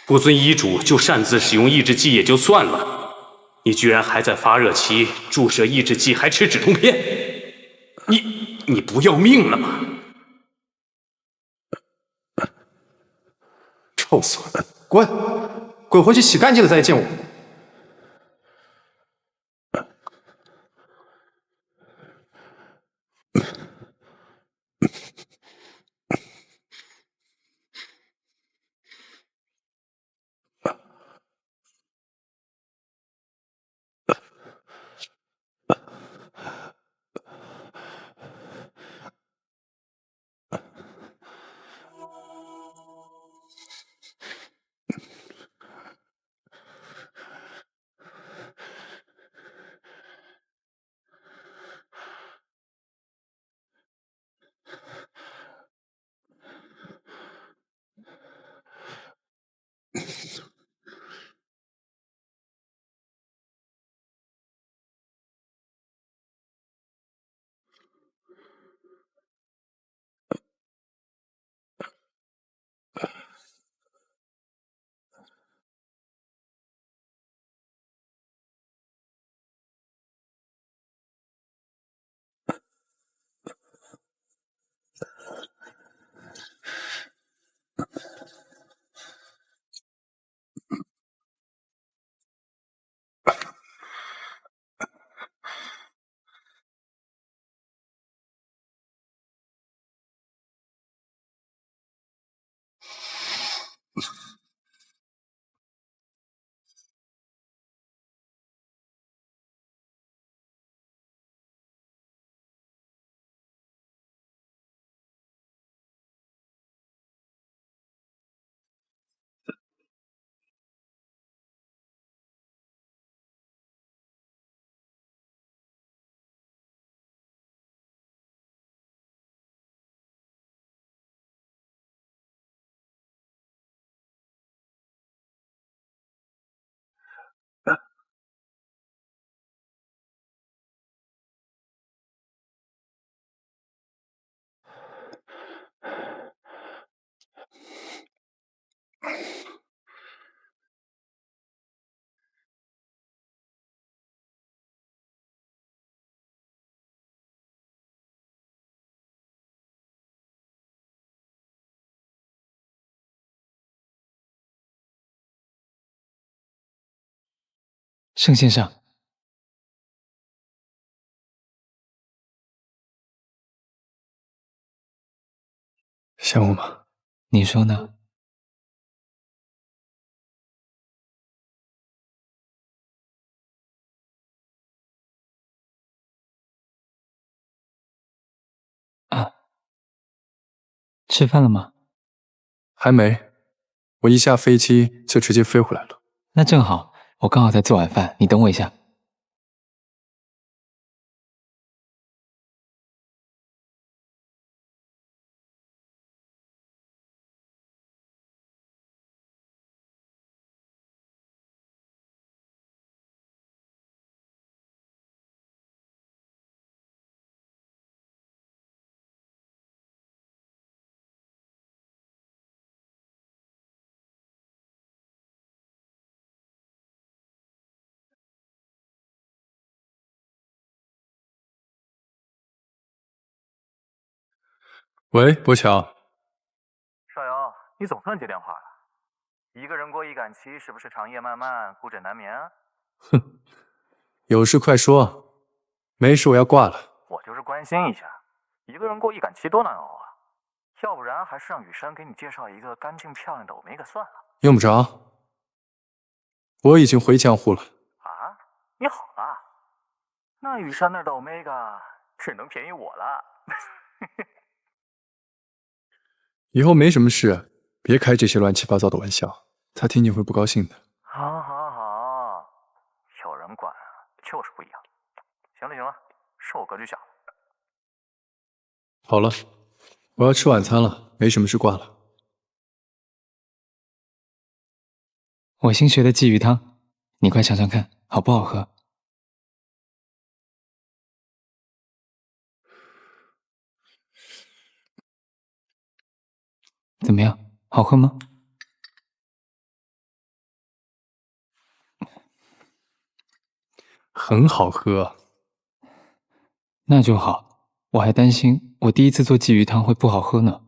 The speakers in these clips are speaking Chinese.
不遵医嘱就擅自使用抑制剂也就算了，你居然还在发热期注射抑制剂，还吃止痛片，你不要命了吗？臭损，滚！滚回去洗干净了再见我。盛先生，想我吗？你说呢？啊，吃饭了吗？还没，我一下飞机就直接飞回来了。那正好，我刚好在做晚饭，你等我一下。喂，博强，少瑶，你总算接电话了。一个人过易感期，是不是长夜漫漫，孤枕难眠啊？哼，有事快说，没事我要挂了。我就是关心一下，一个人过易感期多难熬啊！要不然还是让雨山给你介绍一个干净漂亮的欧米伽算了。用不着，我已经回江湖了。啊，你好了？那雨山那儿的欧米伽只能便宜我了。以后没什么事，别开这些乱七八糟的玩笑，他听见会不高兴的。好，好，好，有人管就是不一样。行了，行了，是我格局小。好了，我要吃晚餐了，没什么事挂了。我新学的鲫鱼汤，你快尝尝看，好不好喝？怎么样，好喝吗？很好喝。那就好，我还担心我第一次做鲫鱼汤会不好喝呢。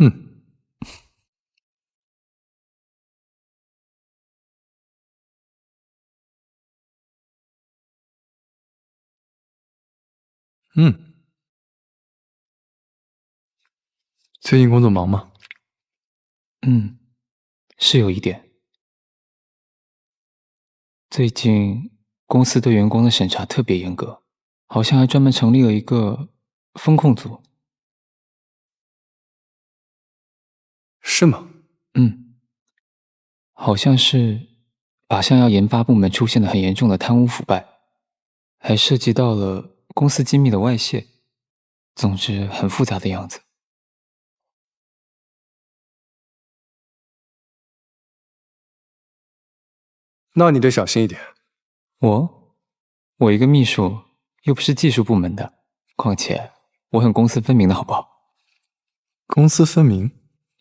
嗯。嗯。最近工作忙吗？是有一点。最近公司对员工的审查特别严格，好像还专门成立了一个风控组。是吗？好像是靶向药研发部门出现了很严重的贪污腐败，还涉及到了公司机密的外泄，总之很复杂的样子。那你得小心一点。我一个秘书，又不是技术部门的，况且我很公私分明的好不好？公私分明？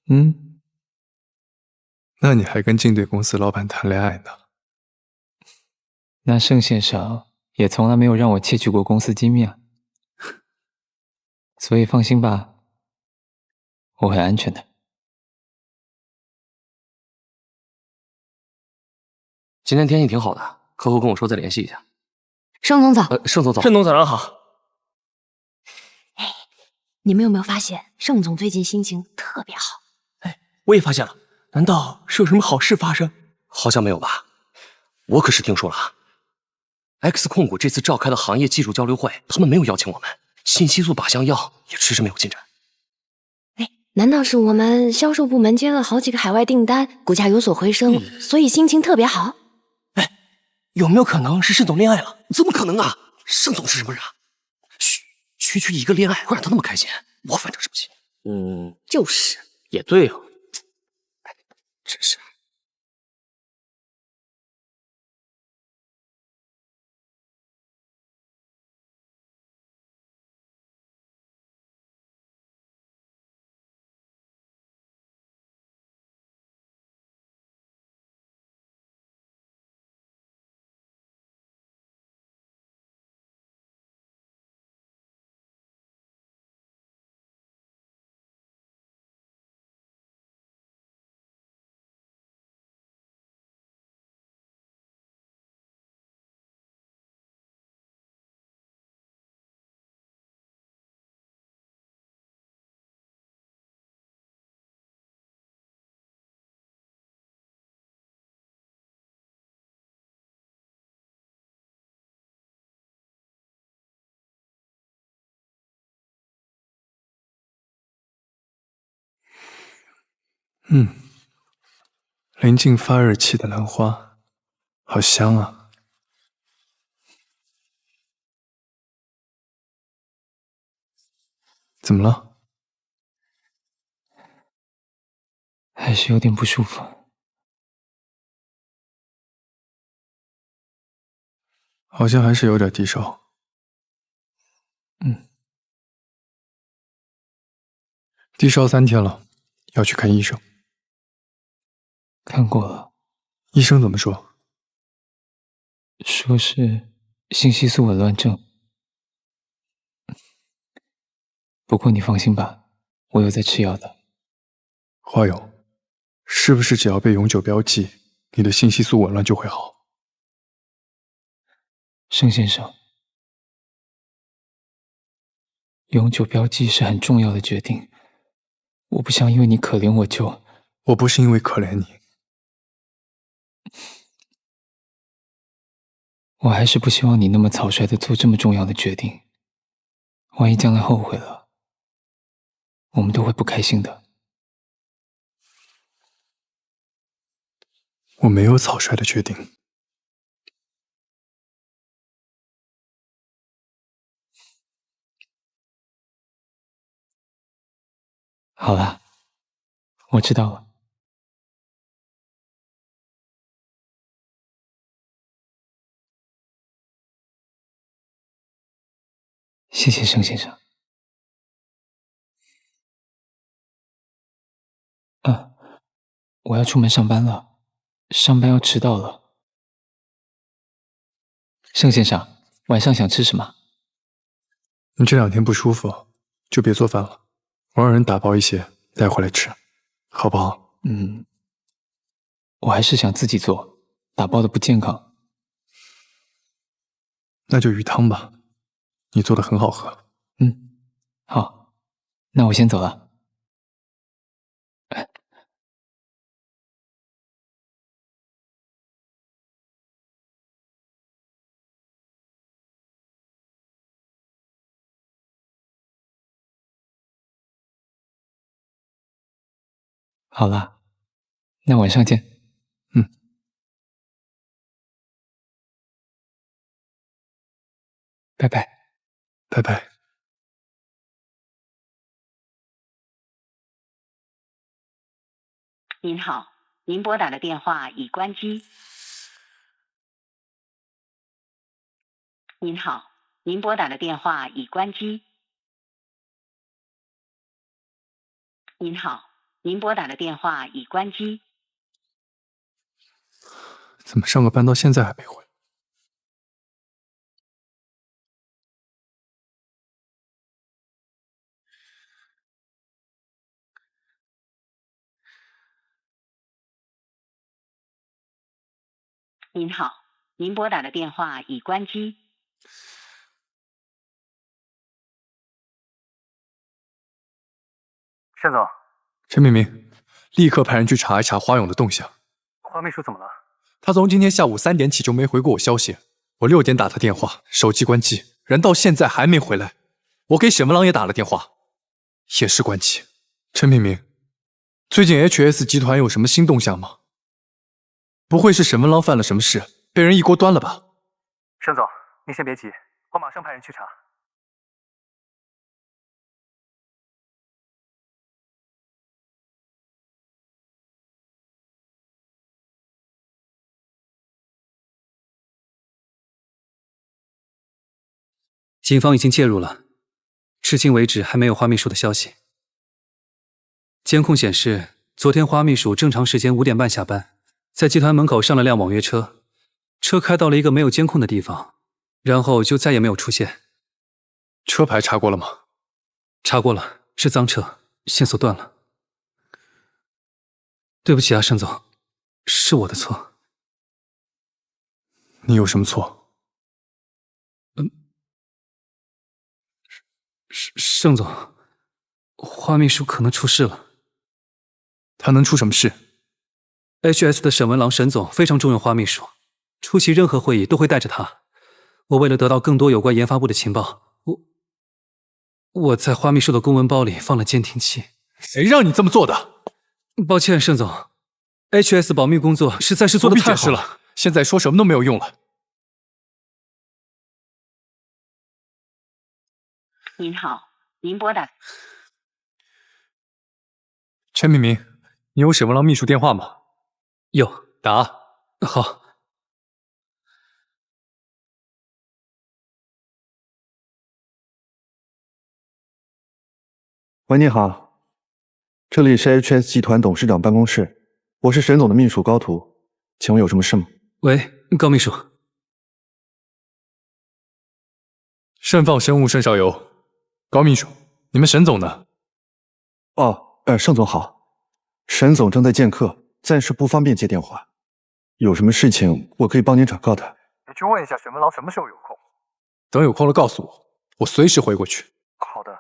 嗯，那你还跟竞对公司老板谈恋爱呢？那盛先生也从来没有让我窃取过公司机密啊，所以放心吧，我很安全的。今天天气挺好的，客户跟我说再联系一下。盛总早，盛总早。盛总早上好。你们有没有发现盛总最近心情特别好？我也发现了，难道是有什么好事发生？好像没有吧？我可是听说了，X 控股这次召开的行业技术交流会，他们没有邀请我们，信息素靶向药也迟迟没有进展。难道是我们销售部门接了好几个海外订单，股价有所回升，所以心情特别好？有没有可能是盛总恋爱了？怎么可能啊？盛总是什么人啊？区一个恋爱会让他那么开心，我反正是不信。就是，也对哦。真是。临近发热期的兰花，好香啊！怎么了？还是有点不舒服。好像还是有点低烧。低烧3天了，要去看医生。看过了。医生怎么说？说是信息素紊乱症。不过你放心吧，我有在吃药的。花友，是不是只要被永久标记，你的信息素紊乱就会好？盛先生，永久标记是很重要的决定，我不想因为你可怜我就……我不是因为可怜你，我还是不希望你那么草率的做这么重要的决定，万一将来后悔了，我们都会不开心的。我没有草率的决定。好了，我知道了。谢谢盛先生。我要出门上班了，上班要迟到了。盛先生，晚上想吃什么？你这2天不舒服，就别做饭了，我让人打包一些带回来吃，好不好？我还是想自己做，打包的不健康。那就鱼汤吧，你做的很好喝。好，那我先走了。好了，那晚上见。拜拜。拜拜。您好，您拨打的电话已关机。您好，您拨打的电话已关机。您好，您拨打的电话已关机。怎么上个班到现在还没回？您好，您拨打的电话已关机。盛总，陈明明，立刻派人去查一查花勇的动向。花秘书怎么了？他从今天下午3点起就没回过我消息，我6点打他电话，手机关机，人到现在还没回来。我给沈文郎也打了电话，也是关机。陈明明，最近 HS 集团有什么新动向吗？不会是沈文郎犯了什么事，被人一锅端了吧？盛总，您先别急，我马上派人去查。警方已经介入了，至今为止还没有花秘书的消息。监控显示，昨天花秘书正常时间5点半下班，在集团门口上了辆网约车，车开到了一个没有监控的地方，然后就再也没有出现。车牌查过了吗？查过了，是赃车，线索断了。对不起啊，盛总，是我的错。你有什么错？盛总，花秘书可能出事了。他能出什么事？ HS 的沈文郎沈总非常重用花秘书，出席任何会议都会带着他。我为了得到更多有关研发部的情报，我在花秘书的公文包里放了监听器。谁让你这么做的？抱歉，盛总 ，HS 保密工作实在是做得太好了。现在说什么都没有用了。您好，您拨打。陈明明，你有沈文郎秘书电话吗？有，打。好。喂，你好，这里是 HS 集团董事长办公室，我是沈总的秘书高图，请问有什么事吗？喂，高秘书。盛放生物盛少游，高秘书，你们沈总呢？盛总好，沈总正在见客，暂时不方便接电话，有什么事情我可以帮您转告他。你去问一下沈文郎什么时候有空。等有空了告诉我，我随时回过去。好的。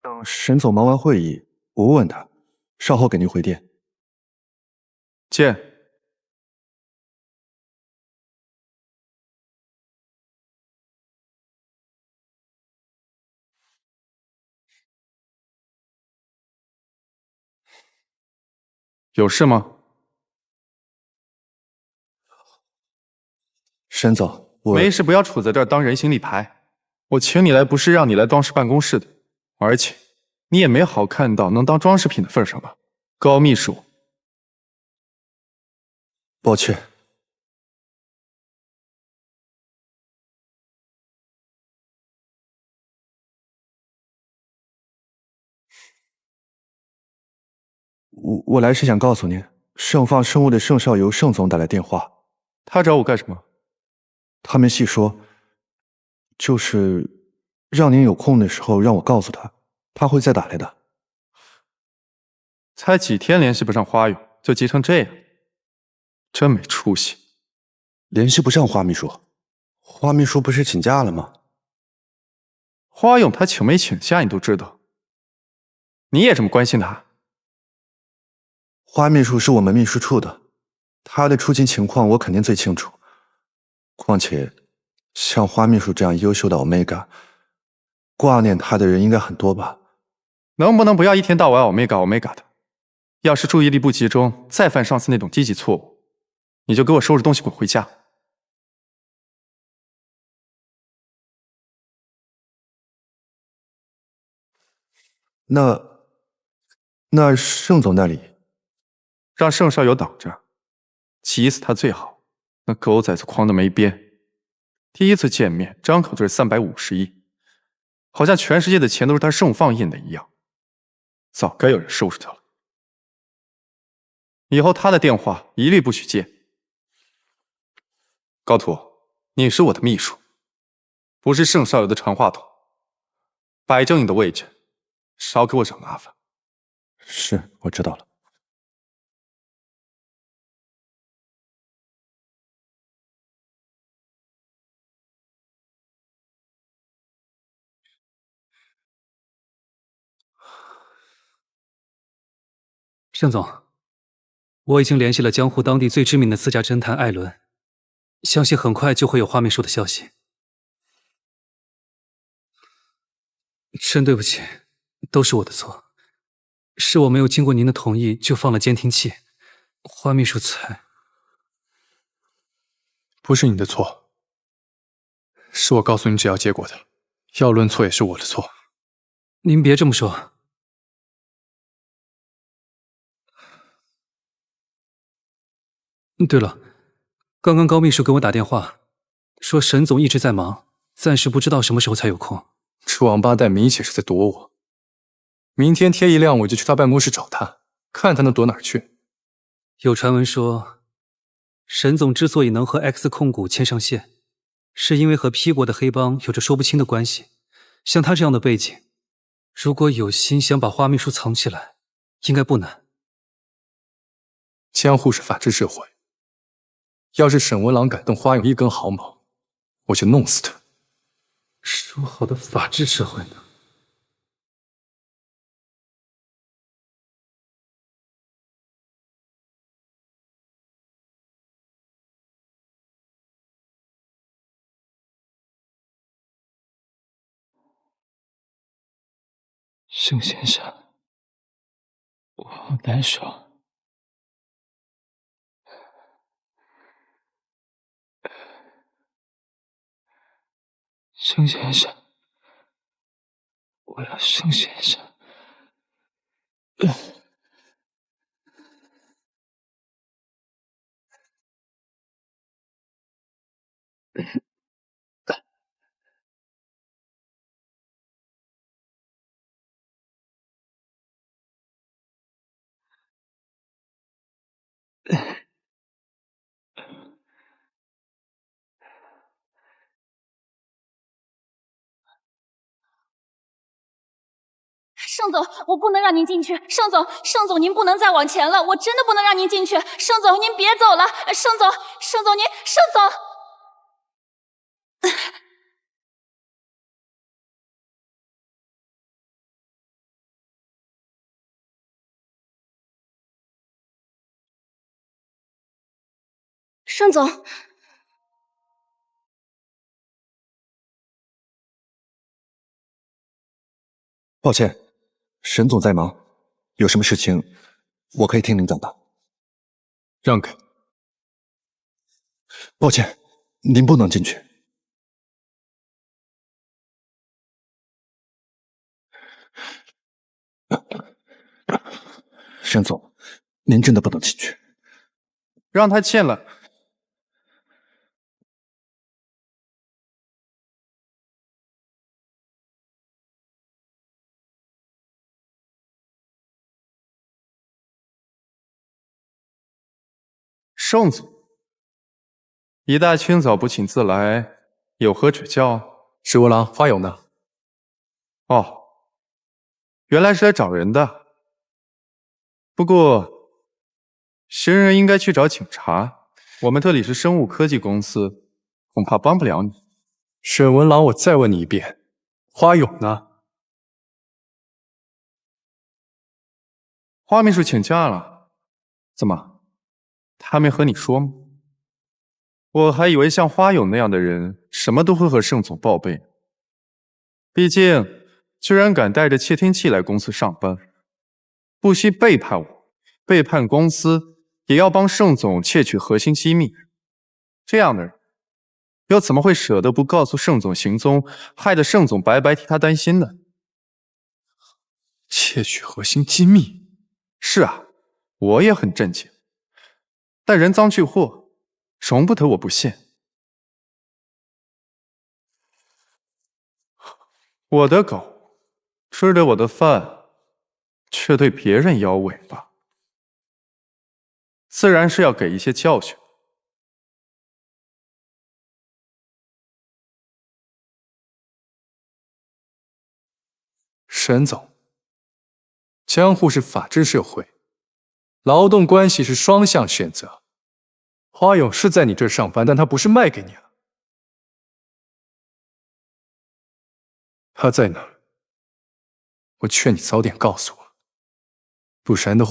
等沈总忙完会议，我问问他，稍后给您回电。见。有事吗？沈总，我没事，不要杵在这儿当人形立牌。我请你来不是让你来装饰办公室的，而且你也没好看到能当装饰品的份上吧，高秘书。抱歉。我来是想告诉您，盛放生物的盛少游盛总打来电话，他找我干什么？他没细说，就是让您有空的时候让我告诉他，他会再打来的。才几天联系不上花勇，就急成这样，真没出息。联系不上花秘书，花秘书不是请假了吗？花勇他请没请假你都知道，你也这么关心他？花秘书是我们秘书处的，他的出勤情况我肯定最清楚。况且，像花秘书这样优秀的 Omega， 挂念他的人应该很多吧？能不能不要一天到晚 Omega 的？要是注意力不集中，再犯上次那种低级错误，你就给我收拾东西滚回家。那盛总那里，让盛少游挡着，急死他最好。那狗崽子狂得没边，第一次见面张口就是350亿，好像全世界的钱都是他盛放印的一样，早该有人收拾他了。以后他的电话一律不许接。高图，你是我的秘书，不是盛少游的传话筒，摆正你的位置，少给我惹麻烦。是，我知道了。盛总，我已经联系了江湖当地最知名的私家侦探艾伦，相信很快就会有花秘书的消息。真对不起，都是我的错，是我没有经过您的同意就放了监听器，花秘书才……不是你的错，是我告诉你只要结果的，要论错也是我的错。您别这么说。对了，刚刚高秘书给我打电话，说沈总一直在忙，暂时不知道什么时候才有空。这王八蛋明显是在躲我。明天天一亮我就去他办公室找他，看他能躲哪儿去。有传闻说，沈总之所以能和 X 控股牵上线，是因为和 P 国的黑帮有着说不清的关系。像他这样的背景，如果有心想把花秘书藏起来，应该不难。江湖是法治社会，要是沈文郎敢动花勇一根毫毛，我就弄死他。说好的法治社会呢？盛先生，我好难受。盛先生，我要盛先生。盛总，我不能让您进去。盛总，您不能再往前了，我真的不能让您进去。盛总，您别走了。盛总，盛总。盛总，抱歉，沈总在忙，有什么事情我可以听您讲的。让开。抱歉，您不能进去。沈总，您真的不能进去。让他进来。盛总，一大清早不请自来，有何指教？十五郎，花勇呢？哦，原来是来找人的。不过，闲人应该去找警察。我们这里是生物科技公司，恐怕帮不了你。沈文郎，我再问你一遍，花勇呢？花秘书请假了，怎么？他没和你说吗？我还以为像花勇那样的人，什么都会和盛总报备。毕竟，居然敢带着窃听器来公司上班，不惜背叛我，背叛公司，也要帮盛总窃取核心机密。这样的人，又怎么会舍得不告诉盛总行踪，害得盛总白白替他担心呢？窃取核心机密？是啊，我也很震惊。但人赃俱获，容不得我不信。我的狗吃着我的饭，却对别人摇尾巴，自然是要给一些教训。沈总，江户是法治社会，劳动关系是双向选择。花勇是在你这儿上班，但他不是卖给你了。他在哪儿？我劝你早点告诉我，不然的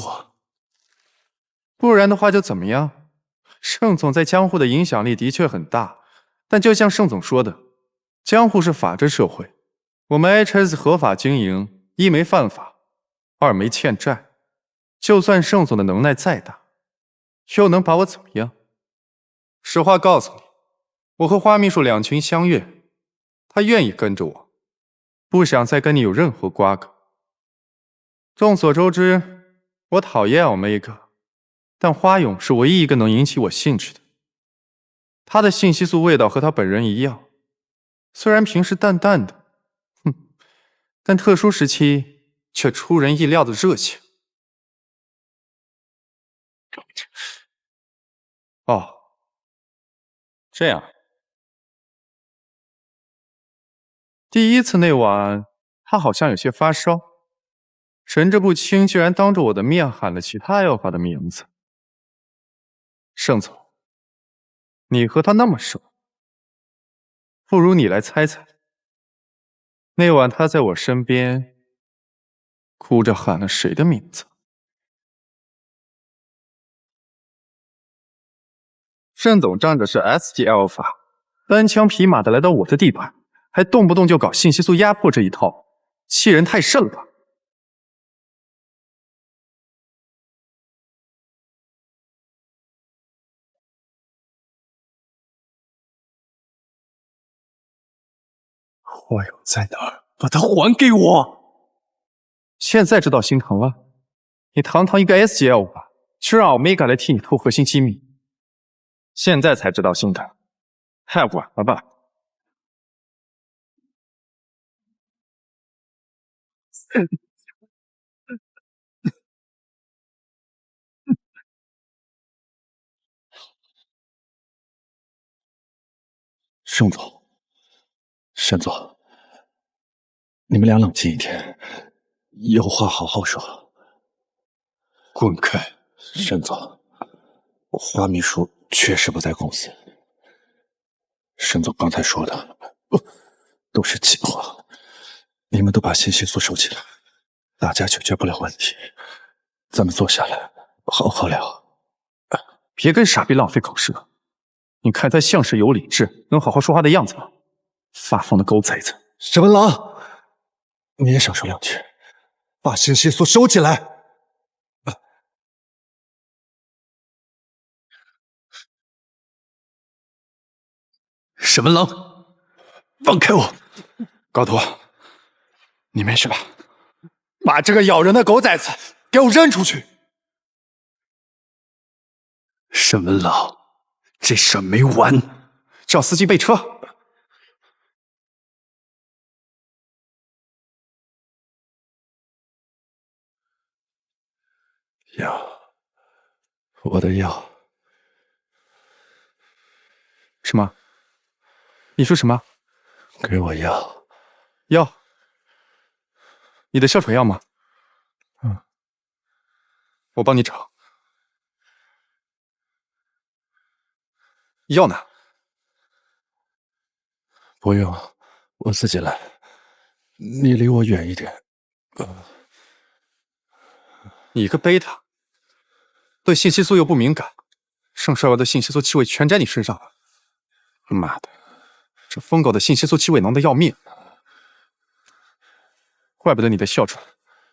话就怎么样？盛总在江户的影响力的确很大，但就像盛总说的，江户是法治社会，我们 HS 合法经营，一没犯法，二没欠债。就算盛总的能耐再大，又能把我怎么样？实话告诉你，我和花秘书两情相悦，他愿意跟着我，不想再跟你有任何瓜葛。众所周知，我讨厌Omega，但花勇是唯一一个能引起我兴趣的。他的信息素味道和他本人一样，虽然平时淡淡的，但特殊时期却出人意料的热情。哦，这样。第一次那晚，他好像有些发烧，神志不清，居然当着我的面喊了其他 Alpha 的名字。盛总，你和他那么熟，不如你来猜猜，那晚他在我身边，哭着喊了谁的名字？盛总仗着是 S 级 Alpha， 单枪匹马的来到我的地盘，还动不动就搞信息素压迫这一套，欺人太甚了吧？花勇在哪儿？把他还给我！现在知道心疼了？你堂堂一个 S 级 Alpha， 却让 Omega 来替你偷核心机密，现在才知道心疼，太晚了吧？盛总，沈总，你们俩冷静一点，有话好好说。滚开！沈总，花秘书确实不在公司。沈总刚才说的都是气话，你们都把信息素收起来，大家解决不了问题，咱们坐下来好好聊。别跟傻逼浪费口舌，你看他像是有理智、能好好说话的样子吗？发疯的狗崽子！沈文郎，你也少说两句，把信息素收起来。沈文郎，放开我！高图，你没事吧？把这个咬人的狗崽子给我扔出去！沈文郎，这事儿没完，叫司机备车。药，我的药什么？你说什么？给我药。药？你的消水药吗？我帮你找。药呢？不用，我自己来。你离我远一点。你个贝塔，对信息素又不敏感，盛少瑶的信息素气味全沾你身上了。妈的，这疯狗的信息素气味浓的要命，怪不得你的哮喘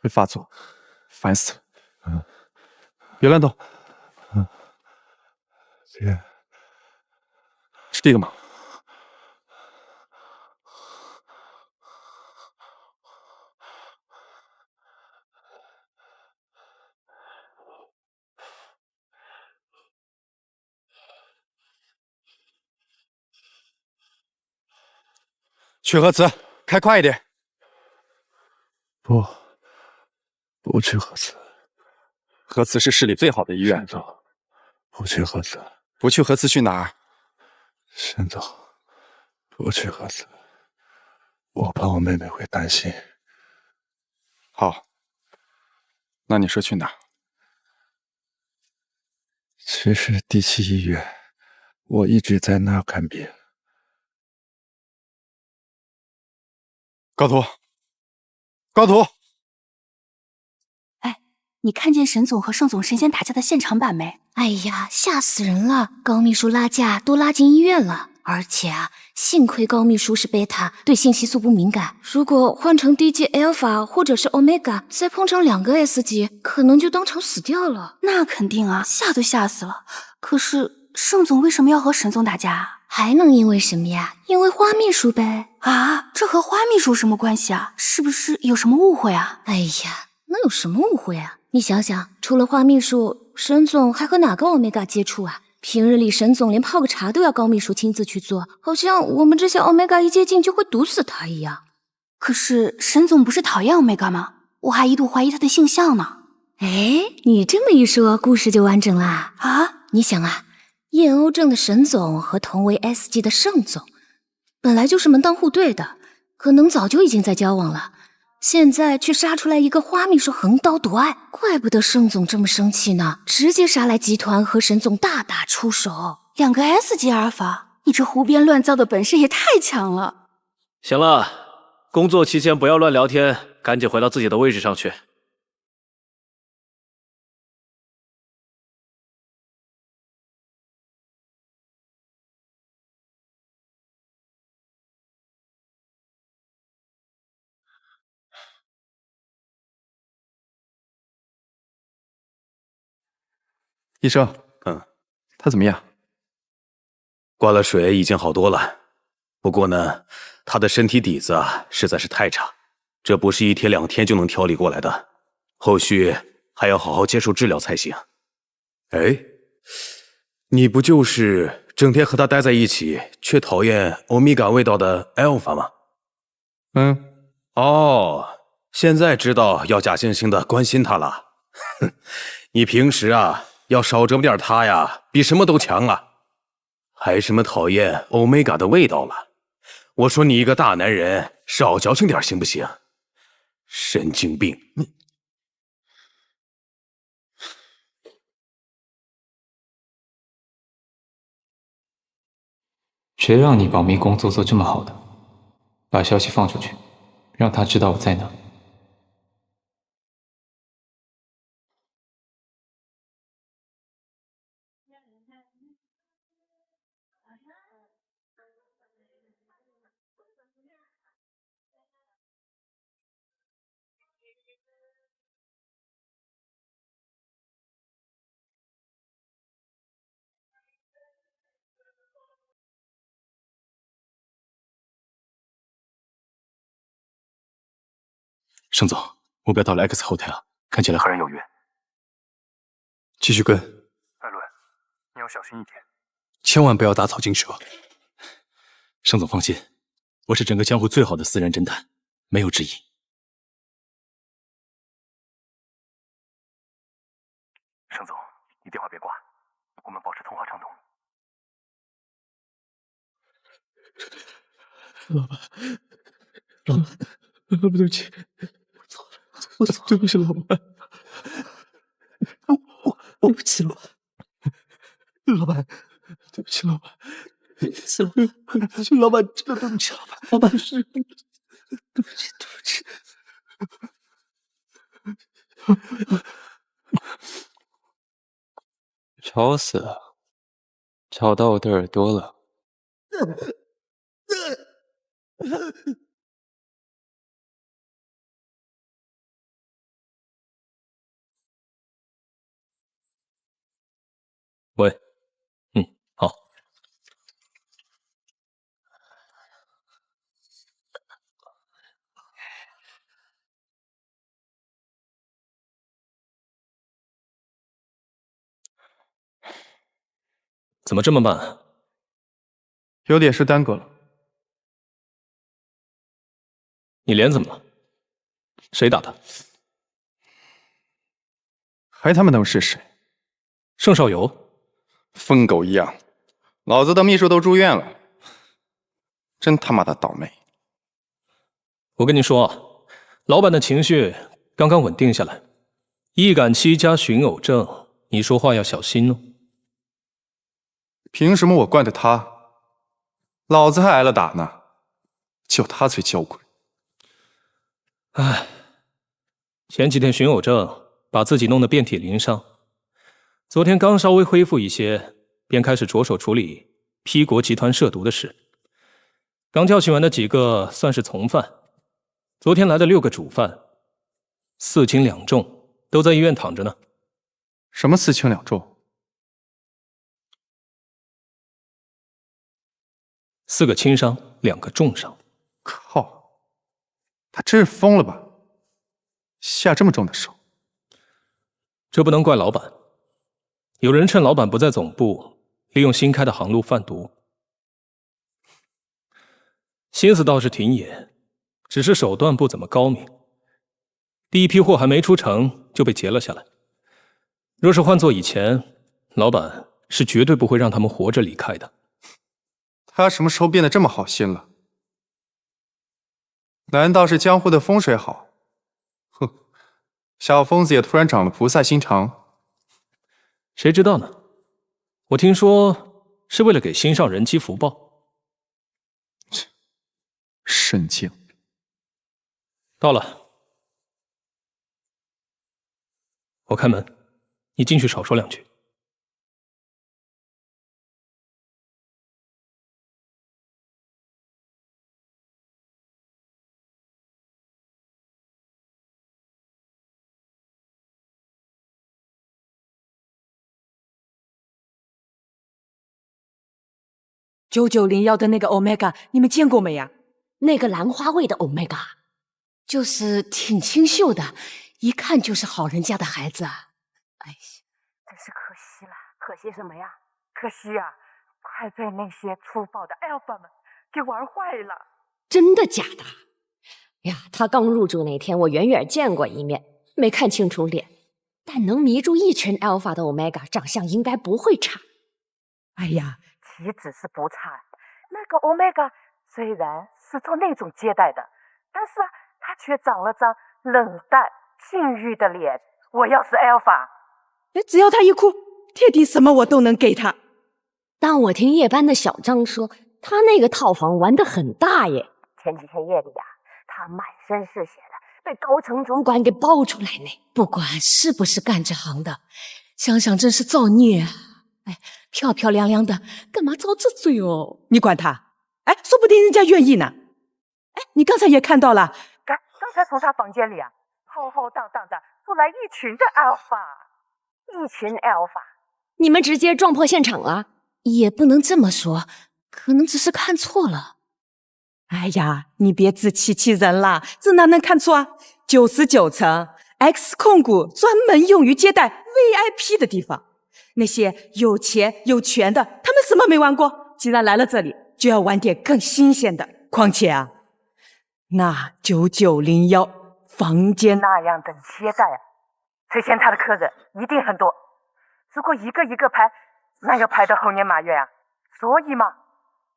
会发作，烦死了。别乱动。别。是这个吗？去核磁，开快一点。不去核磁。核磁是市里最好的医院。沈总，不去核磁。不去核磁去哪儿？沈总，不去核磁。我怕我妹妹会担心。好，那你说去哪儿？去市第7医院，我一直在那儿看病。高图，高图！哎，你看见沈总和盛总神仙打架的现场版没？哎呀，吓死人了！高秘书拉架都拉进医院了，而且啊，幸亏高秘书是贝塔，对信息素不敏感。如果换成 DJ Alpha 或者是 Omega， 再碰上2个 S 级，可能就当场死掉了。那肯定啊，吓都吓死了。可是盛总为什么要和沈总打架啊？还能因为什么呀？因为花秘书呗。啊，这和花秘书什么关系啊？是不是有什么误会啊？哎呀，能有什么误会啊？你想想，除了花秘书，沈总还和哪个欧米伽接触啊？平日里沈总连泡个茶都要高秘书亲自去做，好像我们这些欧米伽一接近就会毒死他一样。可是沈总不是讨厌欧米伽吗？我还一度怀疑他的性向呢。哎，你这么一说，故事就完整啦。啊，你想啊，燕欧症的沈总和同为 S 级的盛总，本来就是门当户对的，可能早就已经在交往了。现在却杀出来一个花秘书横刀夺爱，怪不得盛总这么生气呢，直接杀来集团和沈总大打出手。2个 S 级阿尔法，你这胡编乱造的本事也太强了。行了，工作期间不要乱聊天，赶紧回到自己的位置上去。医生，他怎么样？灌了水已经好多了，不过呢，他的身体底子啊实在是太差，这不是1天2天就能调理过来的，后续还要好好接受治疗才行。哎，你不就是整天和他待在一起，却讨厌欧米伽味道的 Alpha 吗？哦，现在知道要假惺惺的关心他了。哼，你平时啊要少折磨点他呀，比什么都强啊！还什么讨厌欧米伽的味道了？我说你一个大男人，少矫情点行不行？神经病！谁让你保密工作做这么好的？把消息放出去，让他知道我在哪。盛总，目标到了 X Hotel， 看起来和人有约。继续跟，艾伦，你要小心一点，千万不要打草惊蛇。盛总放心，我是整个江湖最好的私人侦探，没有之一。盛总，你电话别挂，我们保持通话畅通。老板，对不起，我错了，对不起，老板，对不起，老板，老板，对不起，老板，对不起，老板，对不起，老板，真的对不起，老板，老板是，对不起，对不起。吵死了，吵到我的耳朵了。喂，好。怎么这么慢？有点事耽搁了。你脸怎么了？谁打的？还他妈能是谁？盛少游，疯狗一样，老子的秘书都住院了，真他妈的倒霉！我跟你说啊，老板的情绪刚刚稳定下来，易感期加寻偶症，你说话要小心哦。凭什么我惯着他？老子还挨了打呢，就他最娇贵。唉，前几天寻偶症把自己弄得遍体鳞伤，昨天刚稍微恢复一些，便开始着手处理P国集团涉毒的事。刚教训完的几个算是从犯，昨天来的6个主犯，4轻2重，都在医院躺着呢。什么4轻2重？4个轻伤，2个重伤。靠，他真是疯了吧？下这么重的手。这不能怪老板，有人趁老板不在总部，利用新开的航路贩毒。心思倒是挺野，只是手段不怎么高明。第一批货还没出城就被截了下来。若是换做以前，老板是绝对不会让他们活着离开的。他什么时候变得这么好心了？难道是江湖的风水好？哼，小疯子也突然长了菩萨心肠。谁知道呢？我听说是为了给心上人积福报。神经。到了，我开门，你进去少说2句。9901的那个 Omega， 你们见过没呀？那个兰花味的 Omega， 就是挺清秀的，一看就是好人家的孩子啊。哎呀，真是可惜了，可惜什么呀？可惜啊，快被那些粗暴的 Alpha 们给玩坏了。真的假的？呀，他刚入住那天，我远远见过一面，没看清楚脸，但能迷住一群 Alpha 的 Omega， 长相应该不会差。哎呀，岂止是不差，那个 Omega 虽然是做那种接待的，但是啊，他却长了张冷淡禁欲的脸。我要是 Alpha， 只要他一哭，铁定什么我都能给他。但我听夜班的小张说，他那个套房玩得很大耶。前几天夜里呀，他满身是血的，被高层主管给抱出来呢。不管是不是干这行的，想想真是造孽啊！哎，漂漂亮亮的，干嘛遭这罪哦？你管他？哎，说不定人家愿意呢。哎，你刚才也看到了，刚才从他房间里啊，浩浩荡荡的出来一群的 Alpha， 一群 Alpha。你们直接撞破现场了？也不能这么说，可能只是看错了。哎呀，你别自欺欺人了，这哪能看错啊？99层 X 控股专门用于接待 VIP 的地方，那些有钱有权的，他们什么没玩过？既然来了这里，就要玩点更新鲜的。况且啊，那9901房间那样的接待啊，最先他的客人一定很多。如果一个一个排，那要排到猴年马月啊。所以嘛，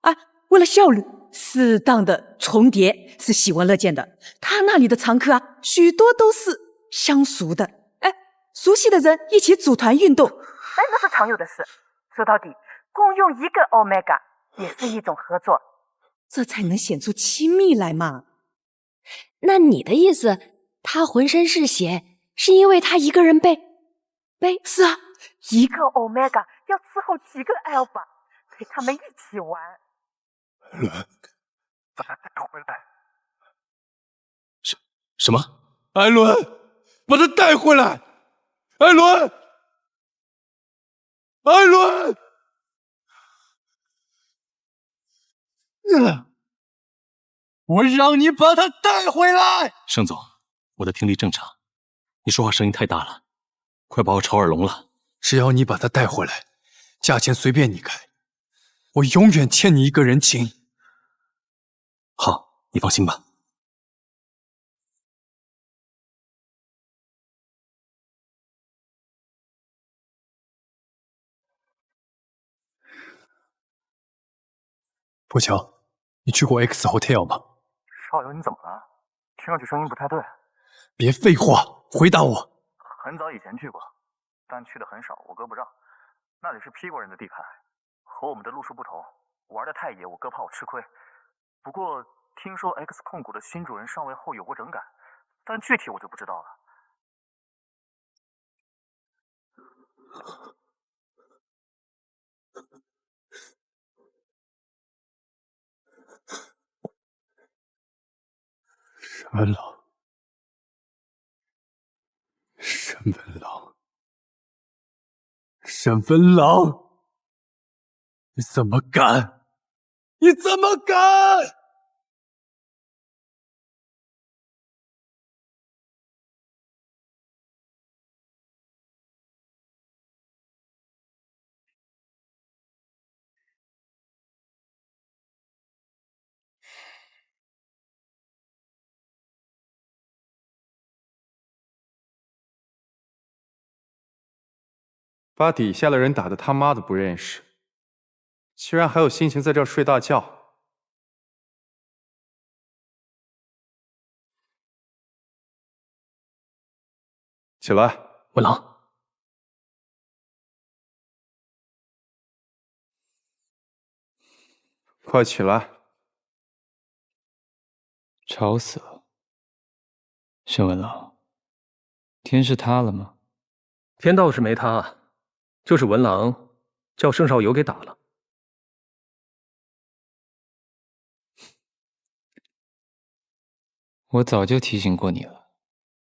啊，为了效率，适当的重叠是喜闻乐见的。他那里的常客啊，许多都是相熟的，哎，熟悉的人一起组团运动，哎，那是常有的事。说到底，共用一个 Omega 也是一种合作，这才能显出亲密来嘛。那你的意思，他浑身是血，是因为他一个人被？是啊，一个 Omega 要伺候几个 Alpha， 陪他们一起玩。把他带回来。什么？艾伦，把他带回来！艾伦，艾伦！我让你把他带回来！盛总，我的听力正常，你说话声音太大了，快把我吵耳聋了。只要你把他带回来，价钱随便你开，我永远欠你一个人情。好，你放心吧。破桥，你去过 X Hotel 吗？少游，你怎么了？听上去声音不太对。别废话，回答我。很早以前去过，但去的很少，我哥不让。那里是 P 国人的地盘，和我们的路数不同，玩的太野，我哥怕我吃亏。不过听说 X 控股的新主人上位后有过整改，但具体我就不知道了。沈文郎，沈文郎，沈文郎，你怎么敢？你怎么敢？把底下的人打得他妈的不认识，居然还有心情在这儿睡大觉。起来，文郎，快起来！吵死了。沈文郎，天是塌了吗？天倒是没塌，就是文郎叫盛少游给打了。我早就提醒过你了，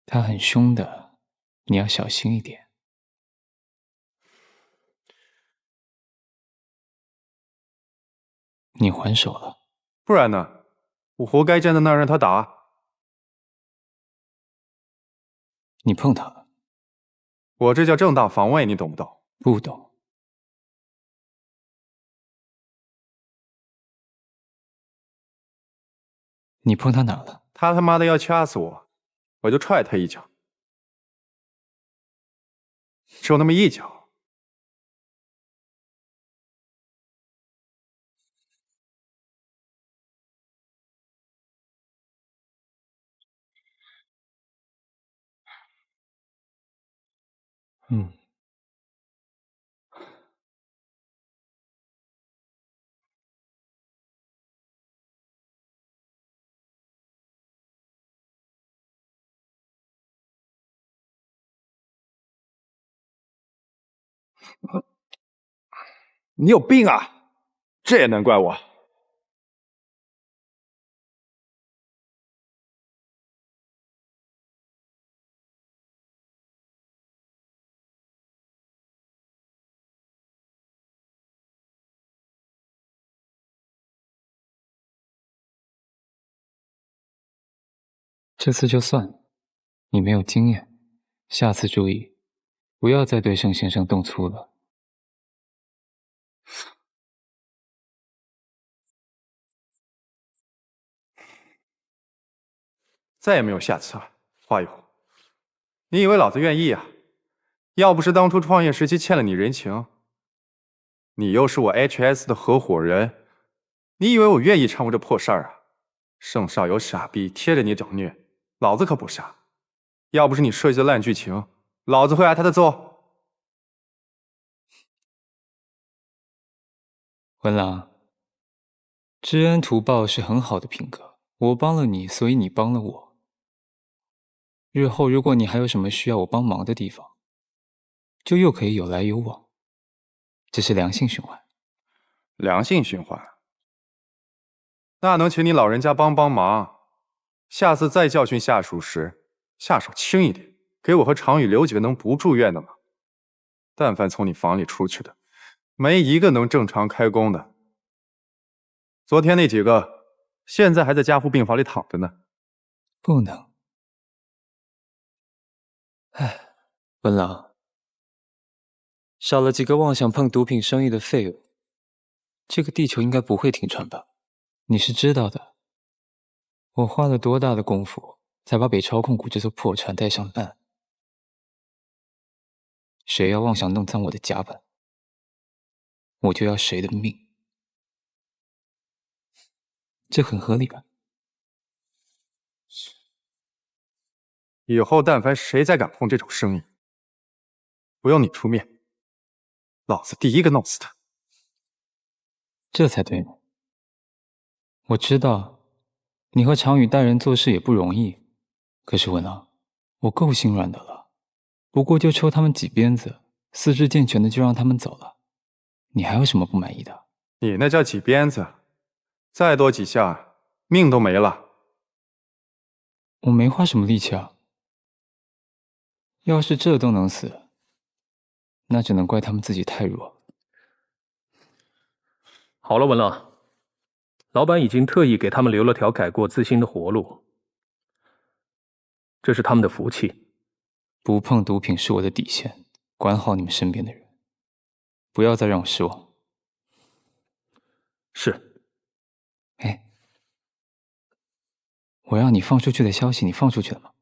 他很凶的，你要小心一点。你还手了？不然呢？我活该站在那儿让他打。你碰他了？我这叫正当防卫，你懂不懂？不懂。你碰他哪了？他妈的要掐死我，我就踹他一脚，只有那么一脚。你有病啊！这也能怪我？这次就算了，你没有经验，下次注意，不要再对盛先生动粗了。再也没有下次了，花友。你以为老子愿意啊？要不是当初创业时期欠了你人情，你又是我 HS 的合伙人，你以为我愿意掺和这破事儿啊？盛少有傻逼贴着你整虐，老子可不傻。要不是你设计的烂剧情，老子会挨他的揍。文郎，知恩图报是很好的品格，我帮了你，所以你帮了我。日后如果你还有什么需要我帮忙的地方，就又可以有来有往，这是良性循环。良性循环？那能请你老人家帮帮忙，下次再教训下属时，下手轻一点，给我和常宇留几个能不住院的吗？但凡从你房里出去的，没一个能正常开工的。昨天那几个，现在还在加护病房里躺着呢。不能。唉，文郎，少了几个妄想碰毒品生意的废物，这个地球应该不会停船吧？你是知道的，我花了多大的功夫才把北超控股这艘破船带上岸。谁要妄想弄脏我的甲板，我就要谁的命。这很合理吧？以后但凡谁再敢碰这种生意，不用你出面，老子第一个弄死他。这才对呢。我知道你和常宇带人做事也不容易，可是文郎，我够心软的了，不过就抽他们几鞭子，四肢健全的就让他们走了。你还有什么不满意的？你那叫几鞭子，再多几下，命都没了。我没花什么力气啊。要是这都能死，那只能怪他们自己太弱。好了，文郎，老板已经特意给他们留了条改过自新的活路，这是他们的福气。不碰毒品是我的底线，管好你们身边的人，不要再让我失望。是。哎，我让你放出去的消息，你放出去了吗？